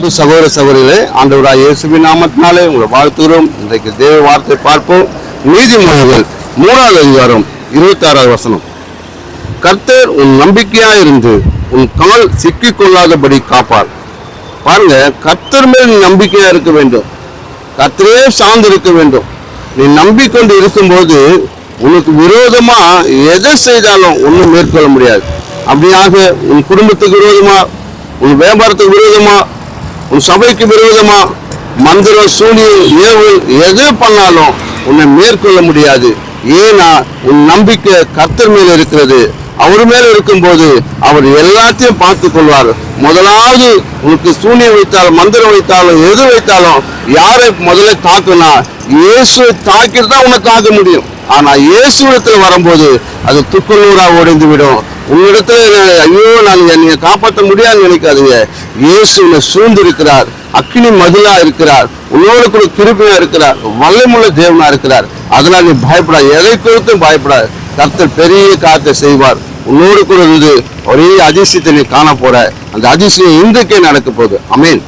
சகோதர சகோதரிகளே, ஆண்டவராகிய இயேசுவின் நாமத்தினாலே உங்களை வாழ்த்துகிறோம். இன்றைக்கு தேவ வார்த்தை பார்ப்போம். நீதிமொழிகள் 3வது அதிகாரம் 26வது வசனம். கர்த்தர் உன் நம்பிக்கையாயிருந்து உன் கால் சிக்கிக் கொள்ளாதபடி காப்பார். பாருங்க, கர்த்தர் மேல் நீ நம்பிக்கையா இருக்க வேண்டும். கர்த்தரே சார்ந்து இருக்க வேண்டும். நீ நம்பிக்கொண்டு இருக்கும்போது உனக்கு விரோதமா எதை செய்தாலும் ஒன்றும் மேற்கொள்ள முடியாது. அப்படியாக உன் குடும்பத்துக்கு விரோதமா, உன் வியாபாரத்துக்கு விரோதமா, உன் சபைக்கு விரோதமா மந்திரம், சூனியம், ஏவல் எது பண்ணாலும் உன்னை மேற்கொள்ள முடியாது. ஏன்னா உன் நம்பிக்கை கர்த்தர் மேல இருக்கிறது. அவர் மேல இருக்கும்போது அவர் எல்லாத்தையும் பார்த்து கொள்வார். முதலாவது உனக்கு சூனியம் வைத்தாலும், மந்திரம் வைத்தாலும், எது வைத்தாலும் யாரை முதல்ல தாக்குனா இயேசுவை தாக்கிட்டு தான் உன்னை தாக்க முடியும். ஆனா இயேசுவிடத்துல வரும்போது அது துக்குநூறா உடைந்து விடும். உன்னிடத்துல ஐயோ நான் என்னை காப்பாற்ற முடியாதுன்னு நினைக்காதீங்க. இயேசு உன்னை சூழ்ந்து இருக்கிறார். அக்கினி மதிலா இருக்கிறார். உன்னோடு கூட கிருபையா இருக்கிறார். வல்லமுள்ள தேவனா இருக்கிறார். அதனால் நீ பயப்படாது. எதை குறித்தும் பயப்படாது. கர்த்தர் பெரிய காரியத்தை செய்வார். உன்னோடு கூட இருந்து ஒரே அதிசயத்தை நீ காண போற. அந்த அதிசயம் இன்றைக்கே நடக்க போகுது. ஆமென்.